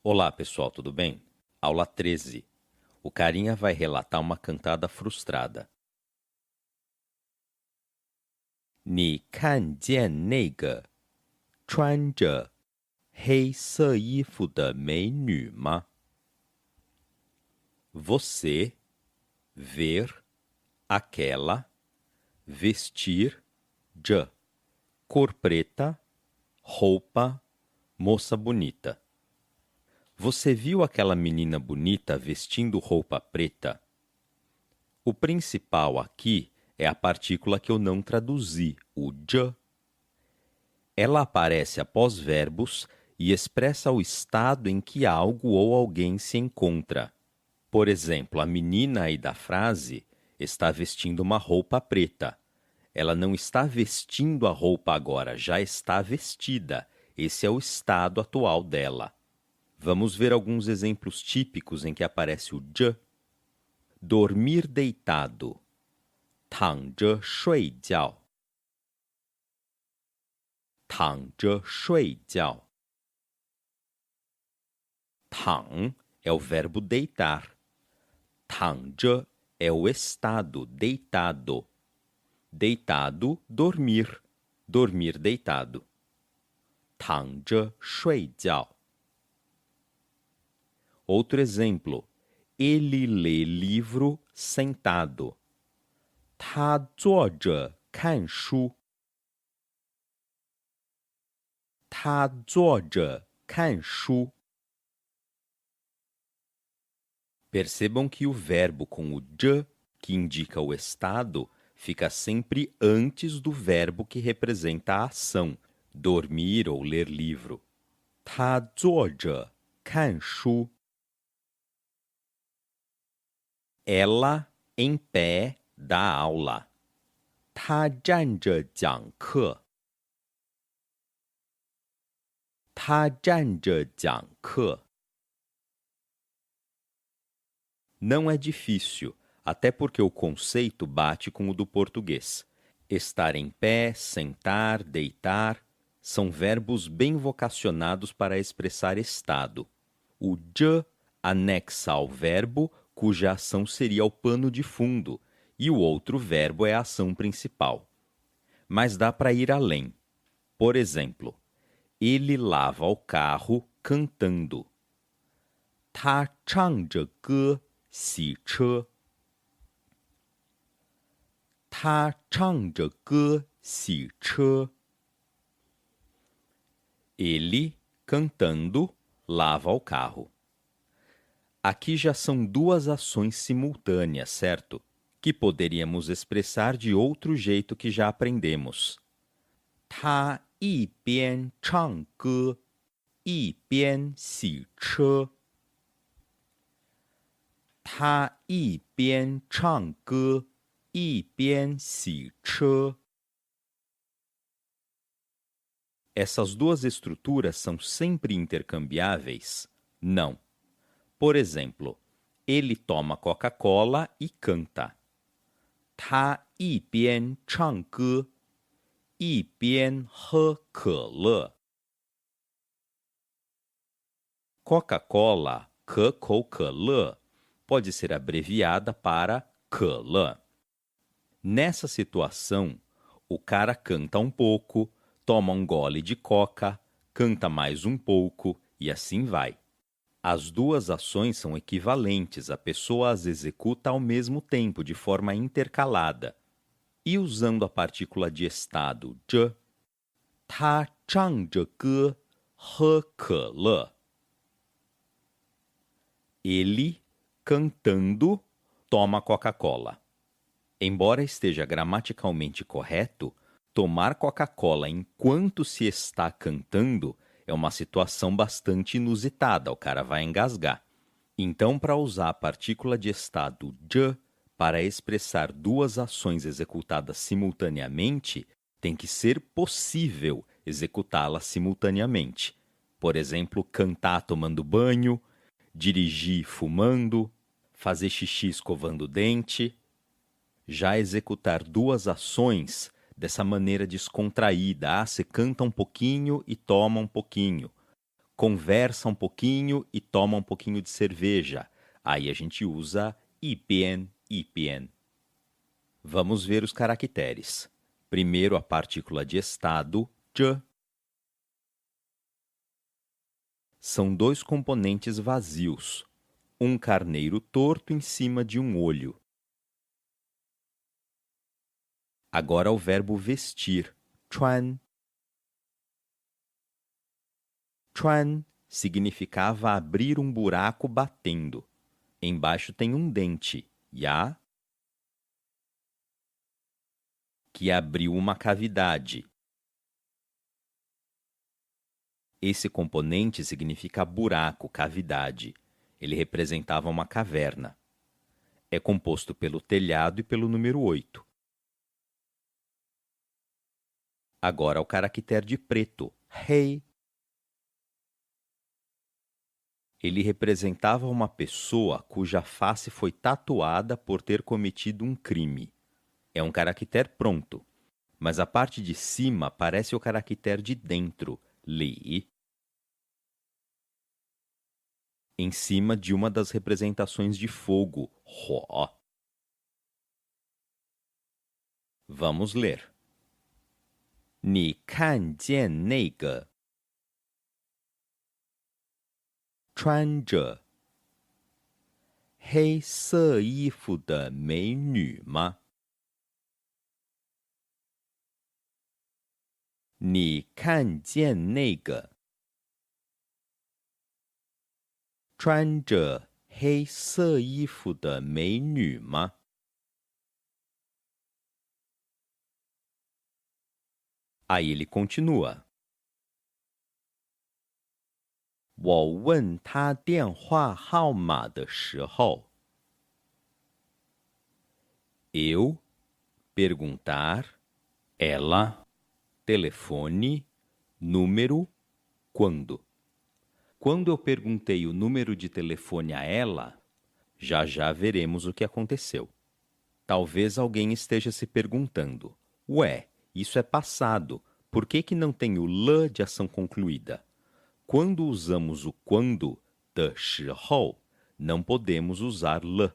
Olá, pessoal, tudo bem? Aula 13. O carinha vai relatar uma cantada frustrada. 你看见那个穿着黑色衣服的美女吗？ Você ver aquela vestir de cor preta, roupa, moça bonita. Você viu aquela menina bonita vestindo roupa preta? O principal aqui é a partícula que eu não traduzi, o de. Ela aparece após verbos e expressa o estado em que algo ou alguém se encontra. Por exemplo, a menina aí da frase está vestindo uma roupa preta. Ela não está vestindo a roupa agora, já está vestida. Esse é o estado atual dela. Vamos ver alguns exemplos típicos em que aparece o de. Dormir deitado. 躺着睡觉躺着睡觉躺 é o verbo deitar. 躺着 é o estado, deitado. Deitado, dormir. Dormir deitado. 躺着睡觉 Outro exemplo. Ele lê livro sentado. 他坐着看书他坐着看书 Percebam que o verbo com o de, que indica o estado, fica sempre antes do verbo que representa a ação, dormir ou ler livro. 他坐着看书 Ela em pé dá aula. 他站着讲课他站着讲课 Não é difícil, até porque o conceito bate com o do português. Estar em pé, sentar, deitar, são verbos bem vocacionados para expressar estado. O de anexa ao verbo, cuja ação seria o pano de fundo, e o outro verbo é a ação principal. Mas dá para ir além. Por exemplo, ele lava o carro cantando. 他唱着歌洗车他唱着歌洗车 Ele, cantando, lava o carro. Aqui já são duas ações simultâneas, certo? Que poderíamos expressar de outro jeito que já aprendemos. 他一边唱歌一边洗车他一边唱歌一边洗车 Essas duas estruturas são sempre intercambiáveis? Não. Por exemplo, ele toma Coca-Cola e canta. 他一边唱歌一边喝可乐 Coca-Cola, 可口可乐 pode ser abreviada para 可乐. Nessa situação, o cara canta um pouco, toma um gole de coca, canta mais um pouco e assim vai. As duas ações são equivalentes, a pessoa as executa ao mesmo tempo, de forma intercalada. E usando a partícula de estado de, 他唱着歌喝可乐 Ele, cantando, toma Coca-Cola. Embora esteja gramaticalmente correto, tomar Coca-Cola enquanto se está cantando é uma situação bastante inusitada, o cara vai engasgar. Então, para usar a partícula de estado de para expressar duas ações executadas simultaneamente, tem que ser possível executá-las simultaneamente. Por exemplo, cantar tomando banho, dirigir fumando, fazer xixi escovando o dente. Já executar duas ações dessa maneira descontraída, você canta um pouquinho e toma um pouquinho. conversa um pouquinho e toma um pouquinho de cerveja. Aí a gente usa 一边. Vamos ver os caracteres. Primeiro a partícula de estado, 着. São dois componentes vazios. Um carneiro torto em cima de um olho. Agora o verbo vestir, 穿. 穿 significava abrir um buraco batendo. Embaixo tem um dente, 牙, que abriu uma cavidade. Esse componente significa buraco, cavidade. Ele representava uma caverna. É composto pelo telhado e pelo número 8. Agora o caractere de preto, 黑. Ele representava uma pessoa cuja face foi tatuada por ter cometido um crime. É um caractere pronto, mas a parte de cima parece o caractere de dentro, 里. Em cima de uma das representações de fogo, 火. Vamos ler. 你看见那个穿着黑色衣服的美女吗？你看见那个穿着黑色衣服的美女吗？ Aí ele continua. 我问他电话号码的时候 eu perguntar, ela, telefone, número, quando. Quando eu perguntei o número de telefone a ela, já veremos o que aconteceu. Talvez alguém esteja se perguntando, ué, isso é passado, por que não tem o l de ação concluída? Quando usamos o quando, 的时候, não podemos usar l.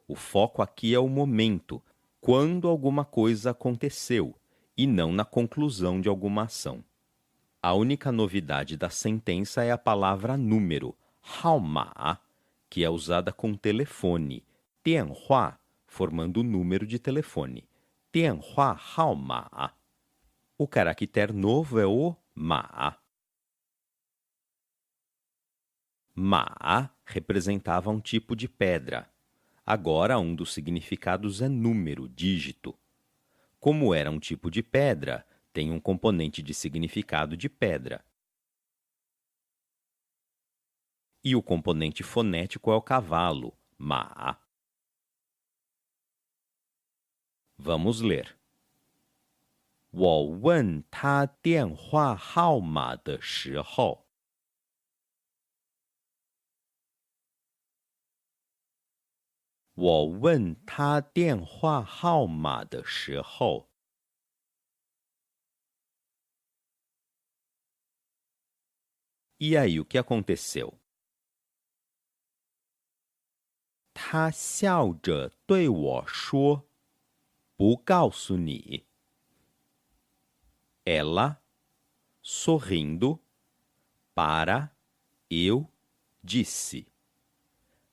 O foco aqui é o momento, quando alguma coisa aconteceu, e não na conclusão de alguma ação. A única novidade da sentença é a palavra número, 号码, que é usada com telefone, 电话, formando o número de telefone, 电话号码. O caractere novo é o 码. Ma representava um tipo de pedra. Agora, um dos significados é número, dígito. Como era um tipo de pedra, tem um componente de significado de pedra. E o componente fonético é o cavalo, ma. Vamos ler. 我问他电话号码的时候我问他电话号码的时候 E aí, o que aconteceu? 他笑着对我说不告诉你 Ela, sorrindo, para eu disse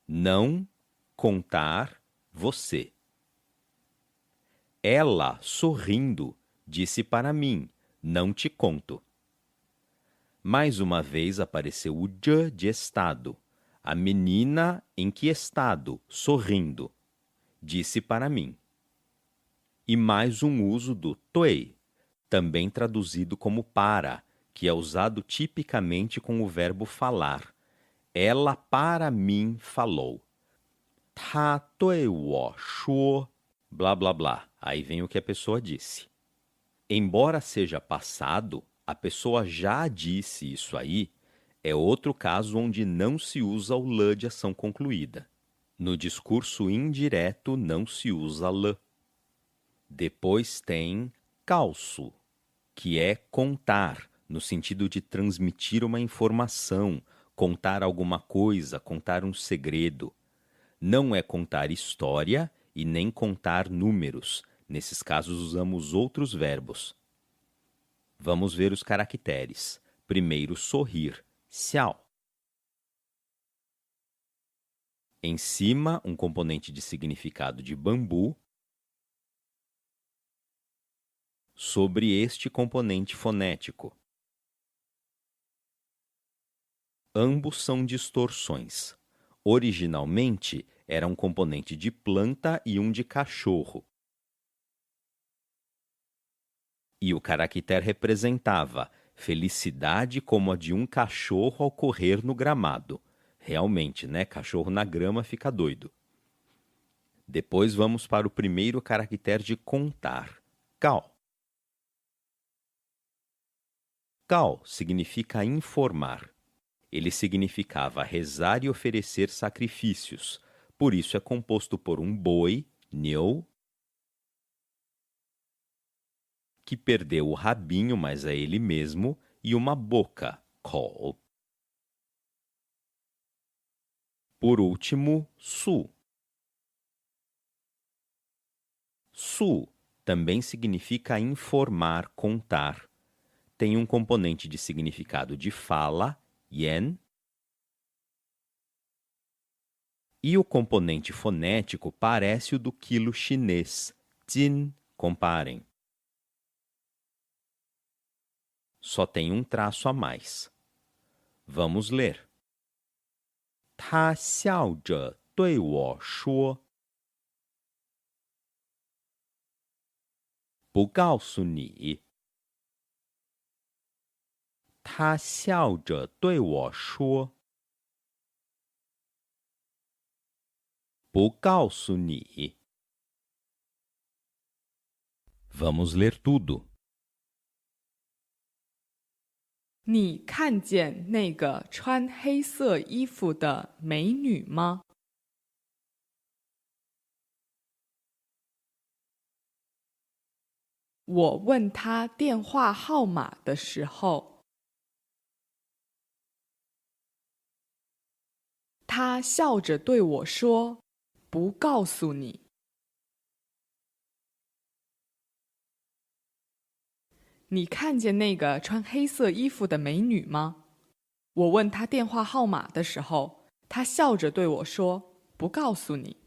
não contar você. Ela, sorrindo, disse para mim, não te conto. Mais uma vez apareceu o de estado. A menina em que estado, sorrindo, disse para mim. E mais um uso do 对, também traduzido como para, que é usado tipicamente com o verbo falar. Ela para mim falou. 他对我说 blá blá blá. Aí vem o que a pessoa disse. Embora seja passado, a pessoa já disse isso aí, é outro caso onde não se usa o l de ação concluída. No discurso indireto não se usa l. Depois tem 告诉, que é contar, no sentido de transmitir uma informação, contar alguma coisa, contar um segredo. Não é contar história e nem contar números. Nesses casos, usamos outros verbos. Vamos ver os caracteres. Primeiro, sorrir. Xiao. Em cima, um componente de significado de bambu. Sobre este componente fonético. Ambos são distorções. Originalmente, era um componente de planta e um de cachorro. E o caractere representava felicidade como a de um cachorro ao correr no gramado. Realmente, né? Cachorro na grama fica doido. Depois vamos para o primeiro caractere de contar. Gao. Gao significa informar. Ele significava rezar e oferecer sacrifícios. Por isso é composto por um boi, niu, que perdeu o rabinho, mas é ele mesmo, e uma boca, kou. Por último, su. Su também significa informar, contar. Tem um componente de significado de fala, yan, e o componente fonético parece o do quilo chinês, jin. Comparem. Só tem um traço a mais. Vamos ler. 他笑着对我说不告诉你。他笑着对我说不告诉你。Vamos ler tudo. 你看见那个穿黑色衣服的美女吗？我问她电话号码的时候，她笑着对我说：“不告诉你。”你看见那个穿黑色衣服的美女吗？我问她电话号码的时候，她笑着对我说：“不告诉你。”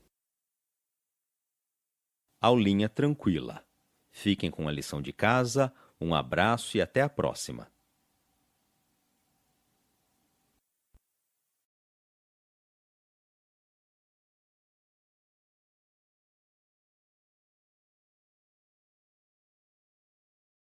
Aulinha tranquila. Fiquem com a lição de casa, um abraço e até a próxima.